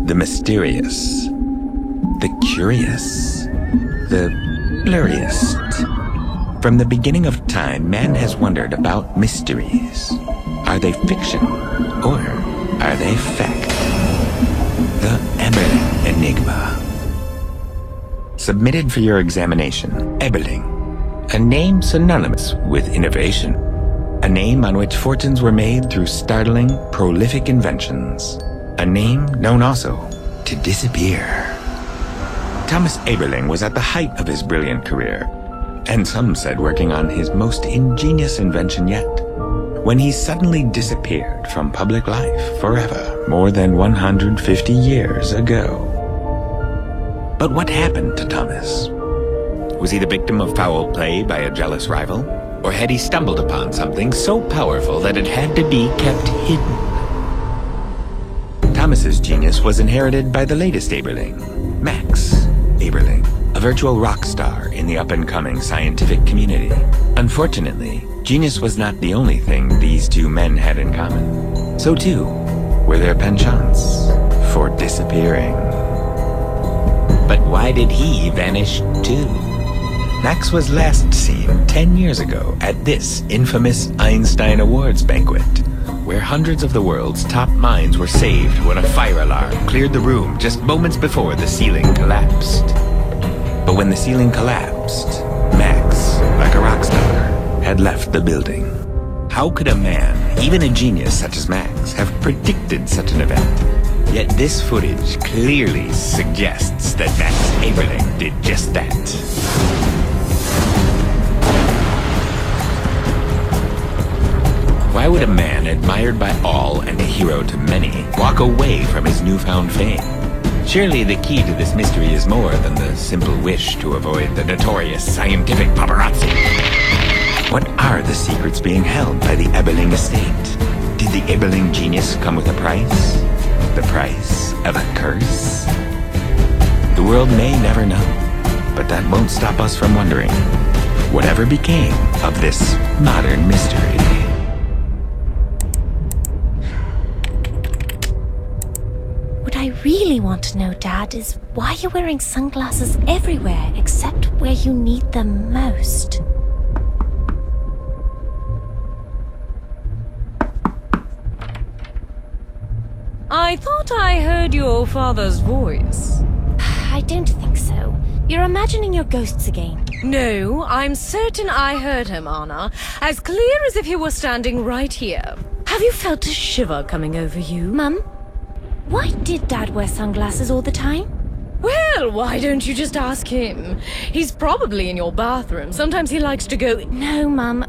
the mysterious, the curious, the blurriest. From the beginning of time, man has wondered about mysteries. Are they fiction or are they fact? The Eberling Enigma. Submitted for your examination, Eberling. A name synonymous with innovation. A name on which fortunes were made through startling, prolific inventions. A name known also to disappear. Thomas Eberling was at the height of his brilliant career, and some said working on his most ingenious invention yet, when he suddenly disappeared from public life forever more than 150 years ago. But what happened to Thomas? Was he the victim of foul play by a jealous rival? Or had he stumbled upon something so powerful that it had to be kept hidden? Thomas's genius was inherited by the latest Eberling, Max Eberling, a virtual rock star in the up-and-coming scientific community. Unfortunately, genius was not the only thing these two men had in common. So too were their penchants for disappearing. But why did he vanish too? Max was last seen 10 years ago at this infamous Einstein Awards banquet, where hundreds of the world's top minds were saved when a fire alarm cleared the room just moments before the ceiling collapsed. But when the ceiling collapsed, Max, like a rock star, had left the building. How could a man, even a genius such as Max, have predicted such an event? Yet this footage clearly suggests that Max Eberling did just that. Why would a man admired by all and a hero to many walk away from his newfound fame? Surely the key to this mystery is more than the simple wish to avoid the notorious scientific paparazzi. What are the secrets being held by the Eberling estate? Did the Eberling genius come with a price? The price of a curse? The world may never know, but that won't stop us from wondering whatever became of this modern mystery. What I really want to know, Dad, is why you're wearing sunglasses everywhere except where you need them most. I thought I heard your father's voice. I don't think so. You're imagining your ghosts again. No, I'm certain I heard him, Anna. As clear as if he were standing right here. Have you felt a shiver coming over you? Mum, why did Dad wear sunglasses all the time? Well, why don't you just ask him? He's probably in your bathroom. Sometimes he likes to go... No, Mum.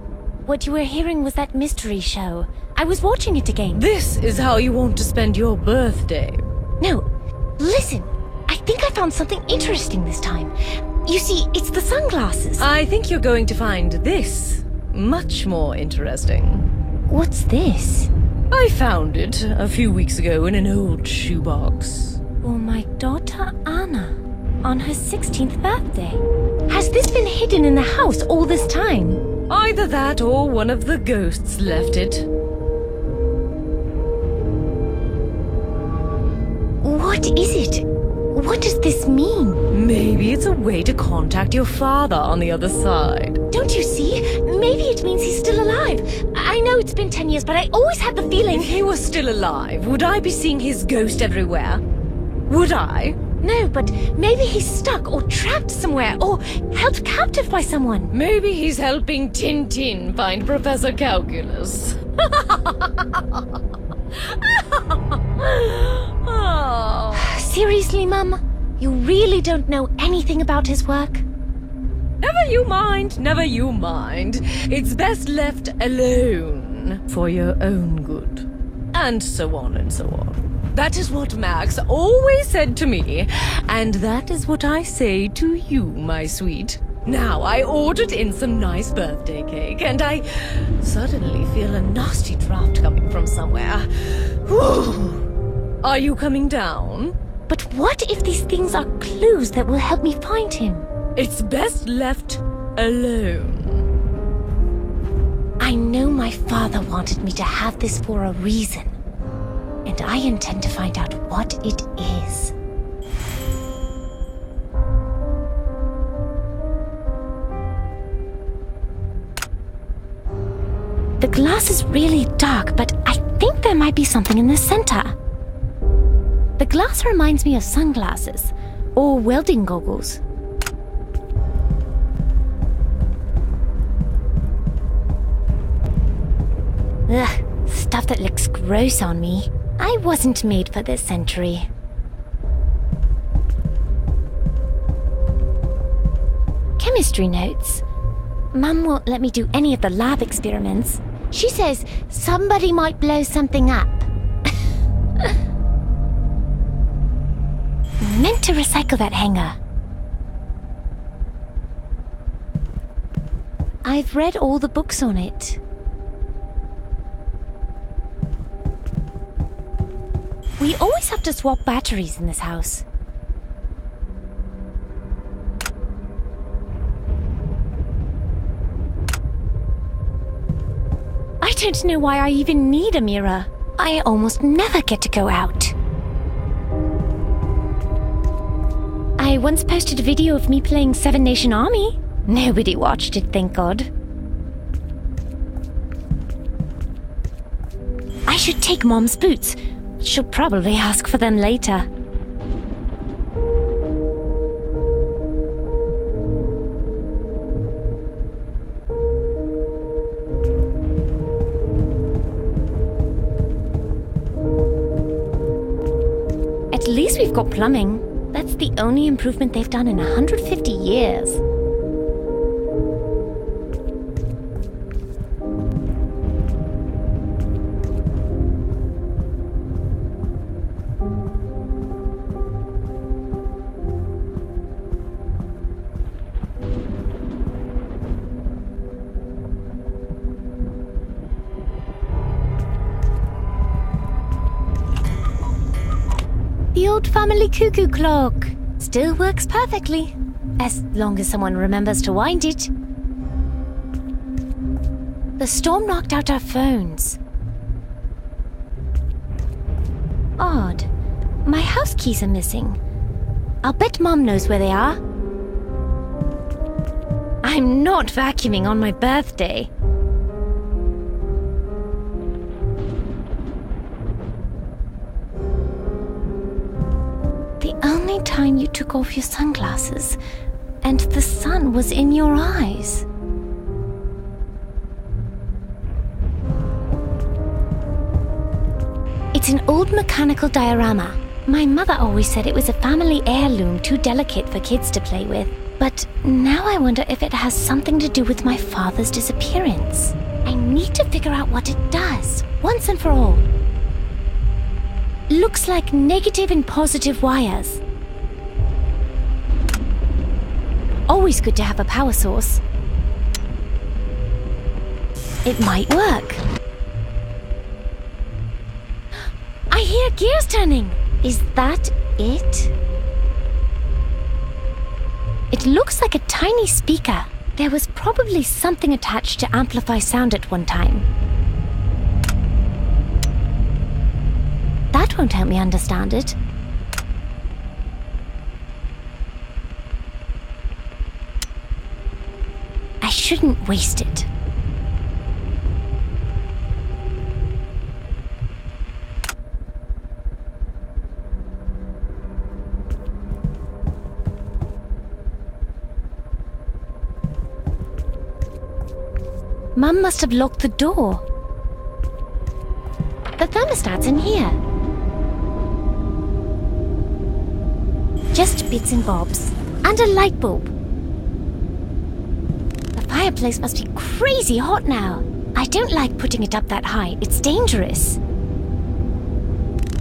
What you were hearing was that mystery show. I was watching it again. This is how you want to spend your birthday. No, listen. I think I found something interesting this time. You see, it's the sunglasses. I think you're going to find this much more interesting. What's this? I found it a few weeks ago in an old shoebox. For my daughter Anna, on her 16th birthday. Has this been hidden in the house all this time? Either that or one of the ghosts left it. What is it? What does this mean? Maybe it's a way to contact your father on the other side. Don't you see? Maybe it means he's still alive. I know it's been 10 years, but I always had the feeling... If he was still alive, would I be seeing his ghost everywhere? Would I? No, but maybe he's stuck or trapped somewhere or held captive by someone. Maybe he's helping Tintin find Professor Calculus. Oh. Seriously, Mum? You really don't know anything about his work? Never you mind, never you mind. It's best left alone for your own good. And so on and so on. That is what Max always said to me, and that is what I say to you, my sweet. Now, I ordered in some nice birthday cake, and I suddenly feel a nasty draft coming from somewhere. Whew. Are you coming down? But what if these things are clues that will help me find him? It's best left alone. I know my father wanted me to have this for a reason. and I intend to find out what it is. The glass is really dark, but I think there might be something in the center. The glass reminds me of sunglasses or welding goggles. Ugh, stuff that looks gross on me. I wasn't made for this century. Chemistry notes. Mum won't let me do any of the lab experiments. She says somebody might blow something up. Meant to recycle that hanger. I've read all the books on it. We always have to swap batteries in this house. I don't know why I even need a mirror. I almost never get to go out. I once posted a video of me playing Seven Nation Army. Nobody watched it, thank God. I should take Mom's boots. She'll probably ask for them later. At least we've got plumbing. That's the only improvement they've done in 150 years. The old family cuckoo clock still works perfectly, as long as someone remembers to wind it. The storm knocked out our phones. Odd. My house keys are missing. I'll bet Mom knows where they are. I'm not vacuuming on my birthday. The only time you took off your sunglasses, and the sun was in your eyes. It's an old mechanical diorama. My mother always said it was a family heirloom too delicate for kids to play with. But now I wonder if it has something to do with my father's disappearance. I need to figure out what it does, once and for all. Looks like negative and positive wires. Always good to have a power source. It might work. I hear gears turning. Is that it? It looks like a tiny speaker. There was probably something attached to amplify sound at one time. That won't help me understand it. I shouldn't waste it. Mum must have locked the door. The thermostat's in here. Just bits and bobs. And a light bulb. The fireplace must be crazy hot now. I don't like putting it up that high. It's dangerous.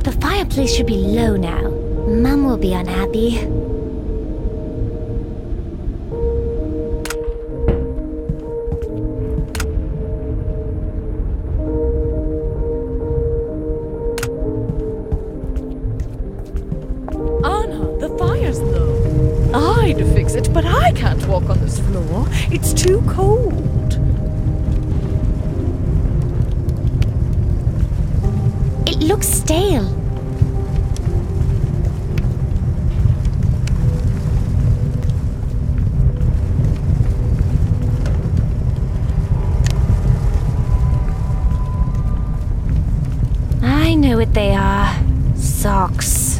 The fireplace should be low now. Mum will be unhappy. But I can't walk on this floor. It's too cold. It It looks stale. I know what they are. Socks.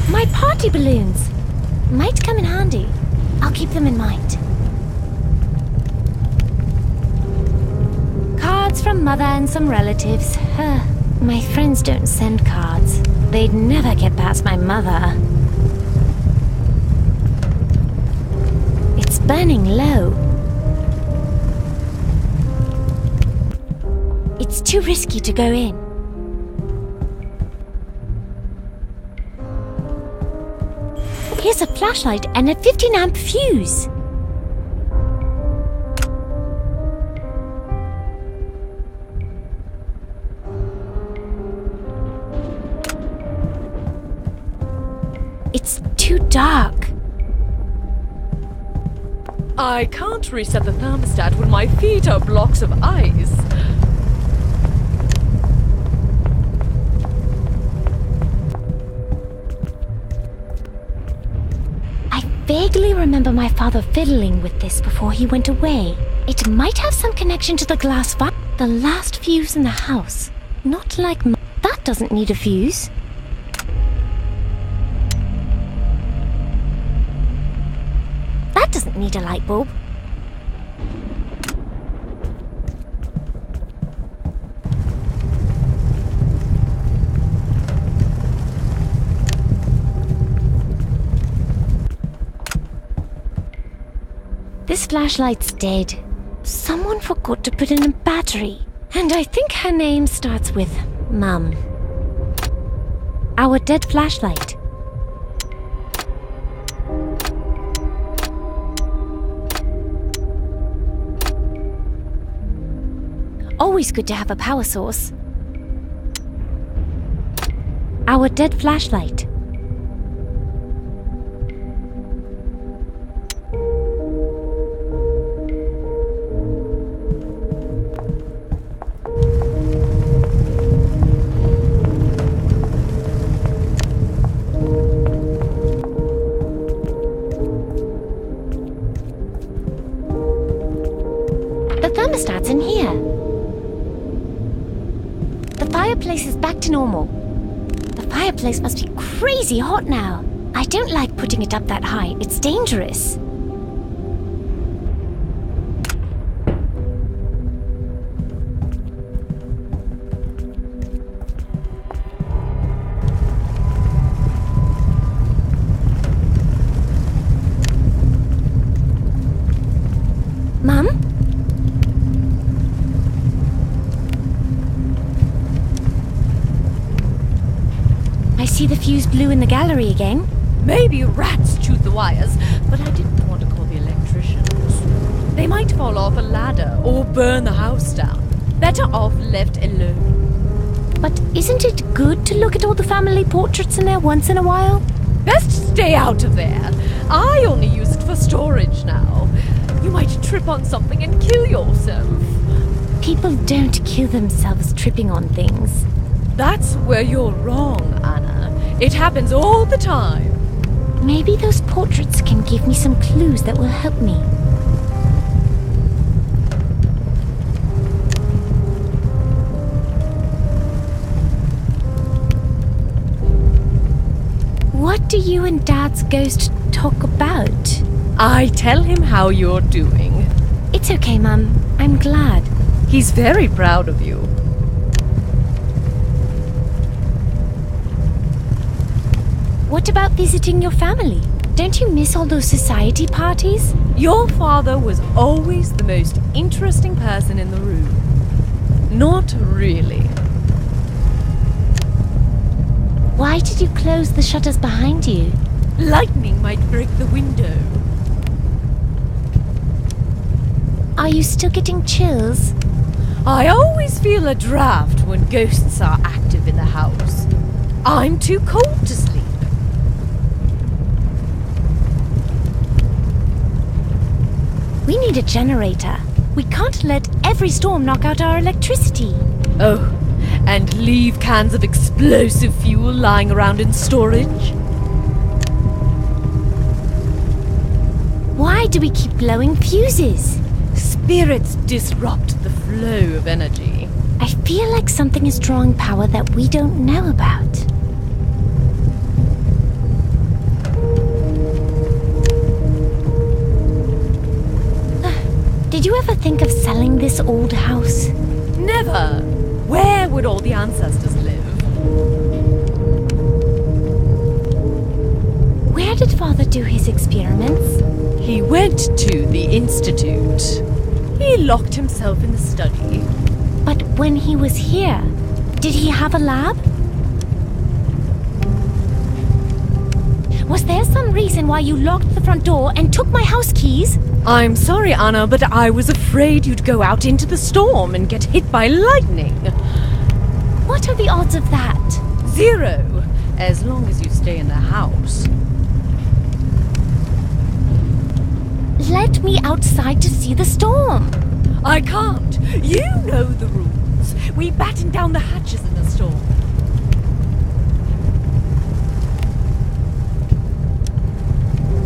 My party balloons. Might come in handy. I'll keep them in mind. Cards from Mother and some relatives. My friends don't send cards. They'd never get past my mother. It's burning low. It's too risky to go in. Here's a flashlight and a 15-amp fuse. It's too dark. I can't reset the thermostat when my feet are blocks of ice. I vaguely remember my father fiddling with this before he went away. It might have some connection to the glass the last fuse in the house. Not like that doesn't need a fuse. That doesn't need a light bulb. This flashlight's dead. Someone forgot to put in a battery. And I think her name starts with Mum. Our dead flashlight. Always good to have a power source. Our dead flashlight. The thermostat's in here. The fireplace is back to normal. The fireplace must be crazy hot now. I don't like putting it up that high. It's dangerous. Mum? I see the fuse blew in the gallery again. Maybe rats chewed the wires, but I didn't want to call the electricians. They might fall off a ladder or burn the house down. Better off left alone. But isn't it good to look at all the family portraits in there once in a while? Best stay out of there. I only use it for storage now. You might trip on something and kill yourself. People don't kill themselves tripping on things. That's where you're wrong, Anna. It happens all the time. Maybe those portraits can give me some clues that will help me. What do you and Dad's ghost talk about? I tell him how you're doing. It's okay, Mum. I'm glad. He's very proud of you. What about visiting your family? Don't you miss all those society parties? Your father was always the most interesting person in the room. Not really. Why did you close the shutters behind you? Lightning might break the window. Are you still getting chills? I always feel a draft when ghosts are active in the house. I'm too cold to sleep. We need a generator. We can't let every storm knock out our electricity. Oh, and leave cans of explosive fuel lying around in storage? Why do we keep blowing fuses? Spirits disrupt the flow of energy. I feel like something is drawing power that we don't know about. Did you ever think of selling this old house? Never! Where would all the ancestors live? Where did Father do his experiments? He went to the Institute. He locked himself in the study. But when he was here, did he have a lab? Was there some reason why you locked the front door and took my house keys? I'm sorry, Anna, but I was afraid you'd go out into the storm and get hit by lightning. What are the odds of that? 0, as long as you stay in the house. Let me outside to see the storm. I can't. You know the rules. We batten down the hatches in the storm.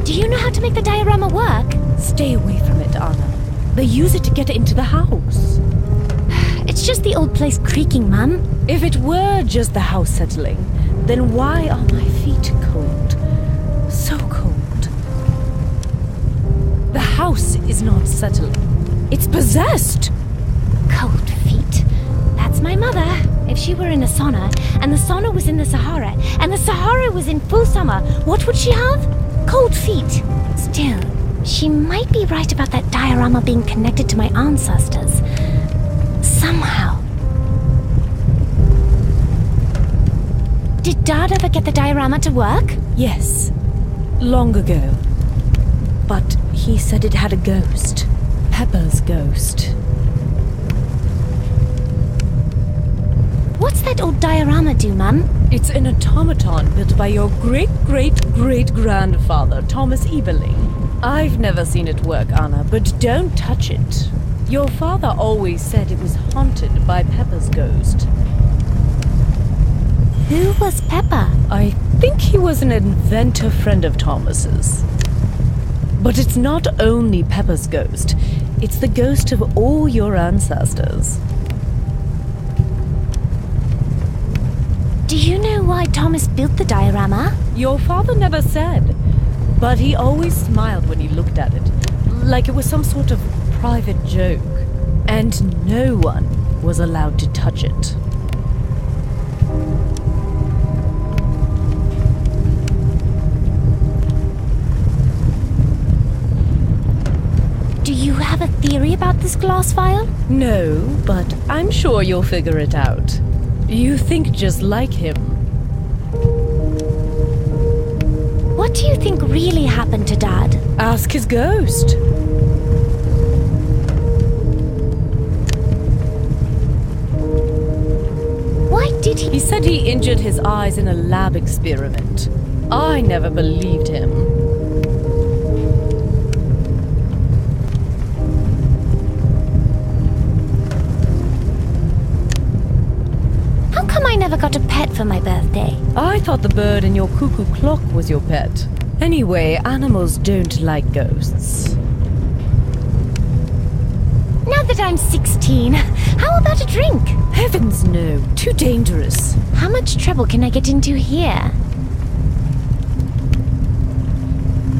Do you know how to make the diorama work? Stay away from it, Anna. They use it to get into the house. It's just the old place creaking, Mum. If it were just the house settling, then why are my feet cold? So cold. The house is not settling. It's possessed. Cold feet. That's my mother. If she were in a sauna, and the sauna was in the Sahara, and the Sahara was in full summer, what would she have? Cold feet. Still, she might be right about that diorama being connected to my ancestors. Somehow. Did Dad ever get the diorama to work? Yes. Long ago. But he said it had a ghost. Pepper's ghost. What's that old diorama do, Mum? It's an automaton built by your great-great-great-grandfather, Thomas Eberling. I've never seen it work, Anna, but don't touch it. Your father always said it was haunted by Pepper's ghost. Who was Pepper? I think he was an inventor friend of Thomas's. But it's not only Pepper's ghost. It's the ghost of all your ancestors. Do you know why Thomas built the diorama? Your father never said, but he always smiled when he looked at it, like it was some sort of private joke, and no one was allowed to touch it. Do you have a theory about this glass vial? No, but I'm sure you'll figure it out. You think just like him. What do you think really happened to Dad? Ask his ghost. Why did he? He said he injured his eyes in a lab experiment. I never believed him. I never got a pet for my birthday. I thought the bird in your cuckoo clock was your pet. Anyway, animals don't like ghosts. Now that I'm 16, how about a drink? Heavens no, too dangerous. How much trouble can I get into here?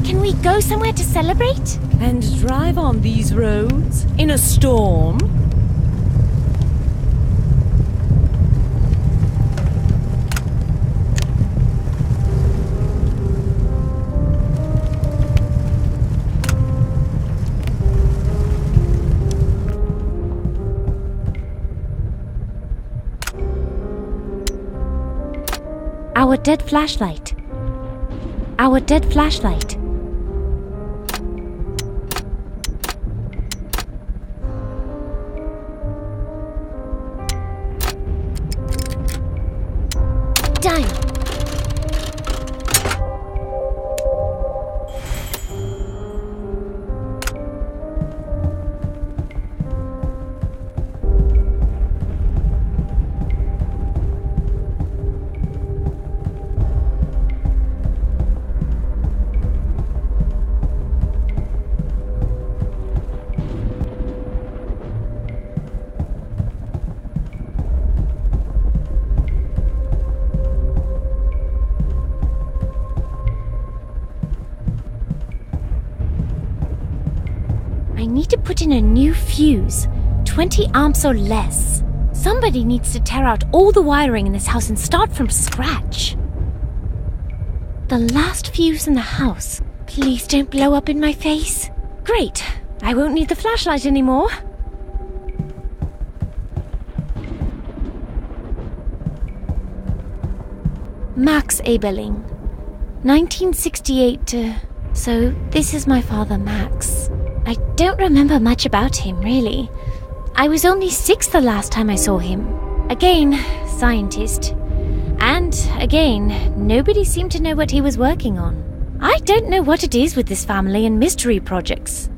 Can we go somewhere to celebrate? And drive on these roads? In a storm? Our dead flashlight. Our dead flashlight. Done. need to put in a new fuse, 20 amps or less. Somebody needs to tear out all the wiring in this house and start from scratch. The last fuse in the house. Please don't blow up in my face. Great. I won't need the flashlight anymore. Max Eberling, 1968 to... So this is my father, Max. I don't remember much about him, really. I was only 6 the last time I saw him. Again, scientist. And, again, nobody seemed to know what he was working on. I don't know what it is with this family and mystery projects.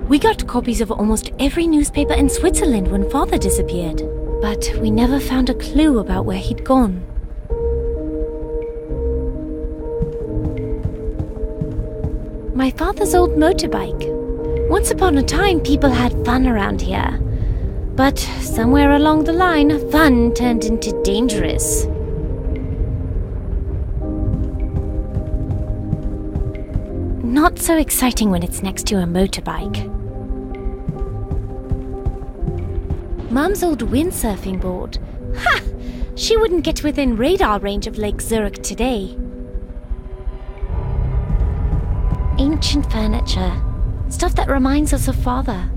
We got copies of almost every newspaper in Switzerland when Father disappeared, but we never found a clue about where he'd gone. My father's old motorbike. Once upon a time, people had fun around here. But somewhere along the line, fun turned into dangerous. Not so exciting when it's next to a motorbike. Mum's old windsurfing board. Ha! She wouldn't get within radar range of Lake Zurich today. Ancient furniture. Stuff that reminds us of Father.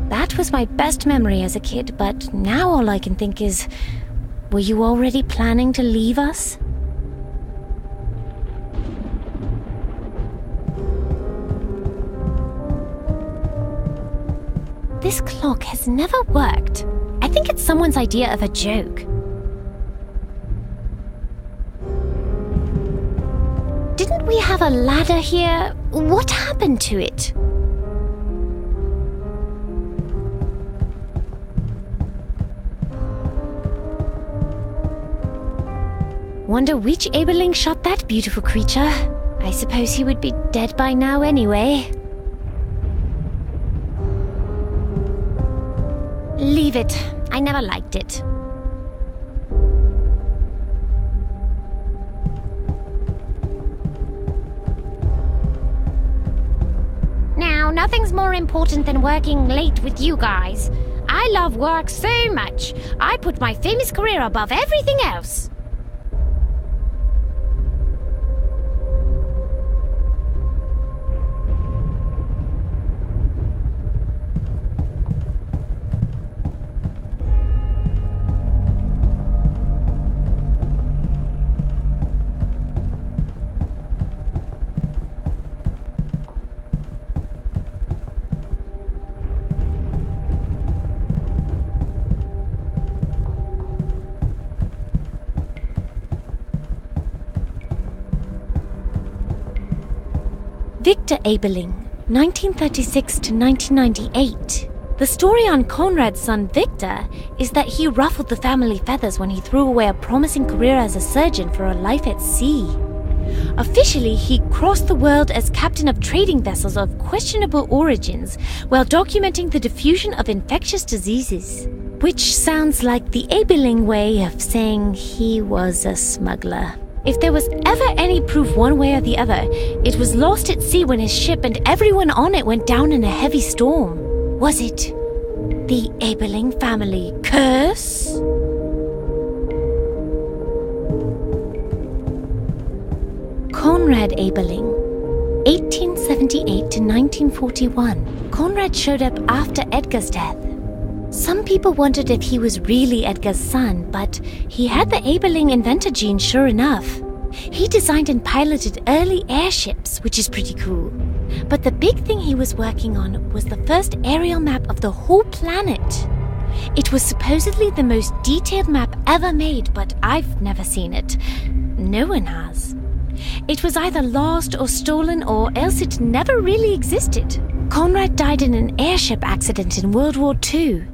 That was my best memory as a kid, but now all I can think is, were you already planning to leave us? This clock has never worked. I think it's someone's idea of a joke. Didn't we have a ladder here? What happened to it? Wonder which Eberling shot that beautiful creature. I suppose he would be dead by now anyway. Leave it. I never liked it. Now, nothing's more important than working late with you guys. I love work so much. I put my famous career above everything else. Victor Eberling, 1936 to 1998. The story on Conrad's son Victor is that he ruffled the family feathers when he threw away a promising career as a surgeon for a life at sea. Officially, he crossed the world as captain of trading vessels of questionable origins while documenting the diffusion of infectious diseases. Which sounds like the Eberling way of saying he was a smuggler. If there was ever any proof one way or the other, it was lost at sea when his ship and everyone on it went down in a heavy storm. Was it the Eberling family curse? Conrad Eberling, 1878 to 1941. Conrad showed up after Edgar's death. Some people wondered if he was really Edgar's son, but he had the Eberling inventor gene sure enough. He designed and piloted early airships, which is pretty cool. But the big thing he was working on was the first aerial map of the whole planet. It was supposedly the most detailed map ever made, but I've never seen it. No one has. It was either lost or stolen, or else it never really existed. Conrad died in an airship accident in World War II.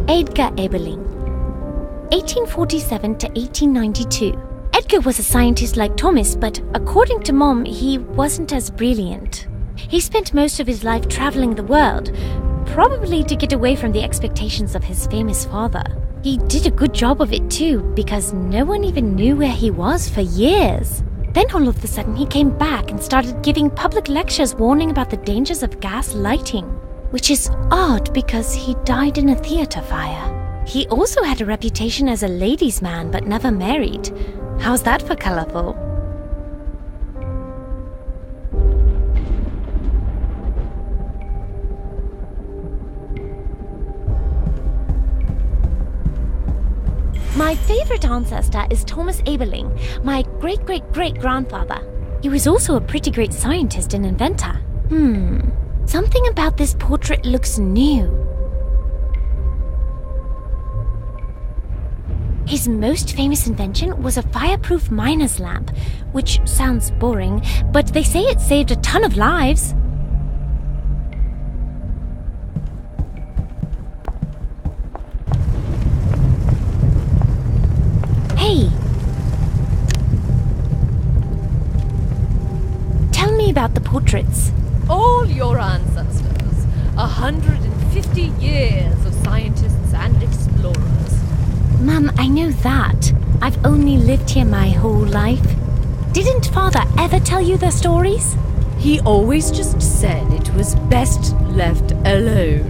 Edgar Eberling, 1847 to 1892. Edgar was a scientist like Thomas, but according to Mom, he wasn't as brilliant. He spent most of his life traveling the world, probably to get away from the expectations of his famous father. He did a good job of it too, because no one even knew where he was for years. Then all of a sudden he came back and started giving public lectures warning about the dangers of gas lighting, which is odd because he died in a theater fire. He also had a reputation as a ladies' man but never married. How's that for colorful? My favorite ancestor is Thomas Eberling, my great-great-great-grandfather. He was also a pretty great scientist and inventor. Something about this portrait looks new. His most famous invention was a fireproof miner's lamp, which sounds boring, but they say it saved a ton of lives. Hey! Tell me about the portraits. All your ancestors. 150 years of scientists and explorers. Mum, I know that. I've only lived here my whole life. Didn't Father ever tell you their stories? He always just said it was best left alone.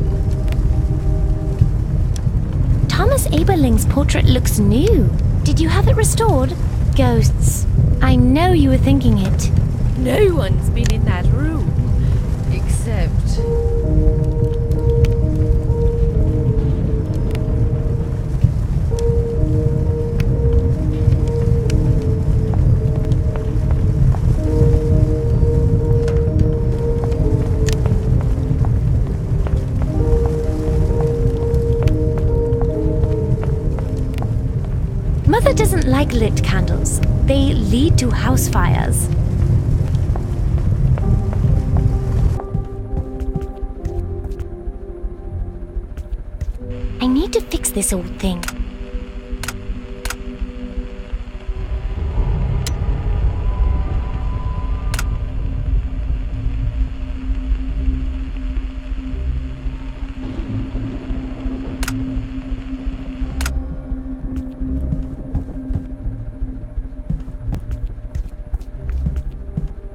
Thomas Eberling's portrait looks new. Did you have it restored? Ghosts. I know you were thinking it. No one's been in that room, except... Mother doesn't like lit candles. They lead to house fires. I need to fix this old thing.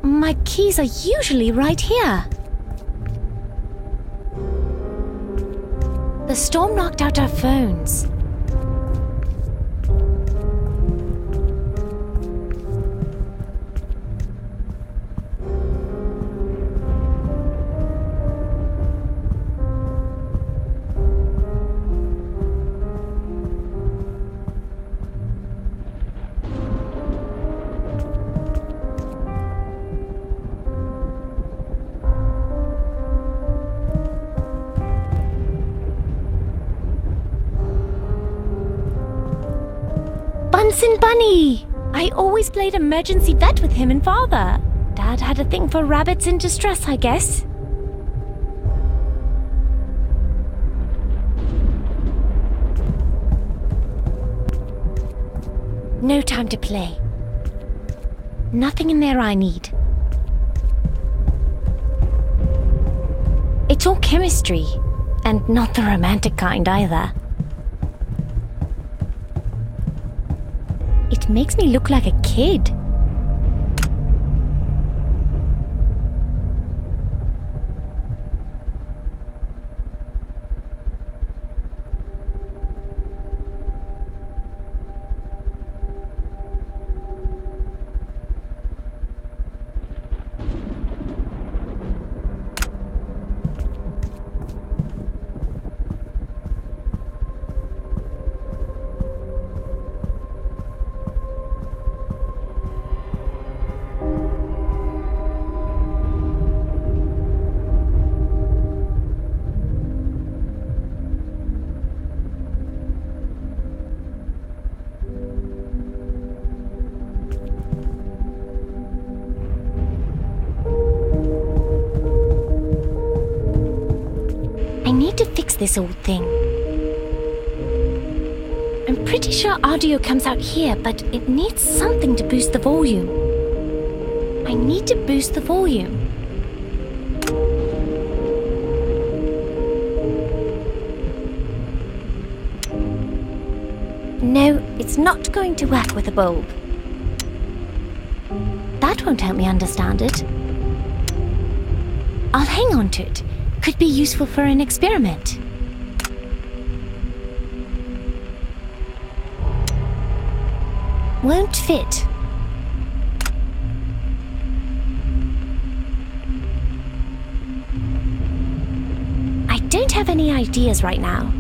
My keys are usually right here. The storm knocked out our phones. Bunsen Bunny! I always played emergency vet with him and Father. Dad had a thing for rabbits in distress, I guess. No time to play. Nothing in there I need. It's all chemistry, and not the romantic kind either. It makes me look like a kid. I need to fix this old thing. I'm pretty sure audio comes out here, but it needs something to boost the volume. I need to boost the volume. No, it's not going to work with a bulb. That won't help me understand it. I'll hang on to it. Could be useful for an experiment. Won't fit. I don't have any ideas right now.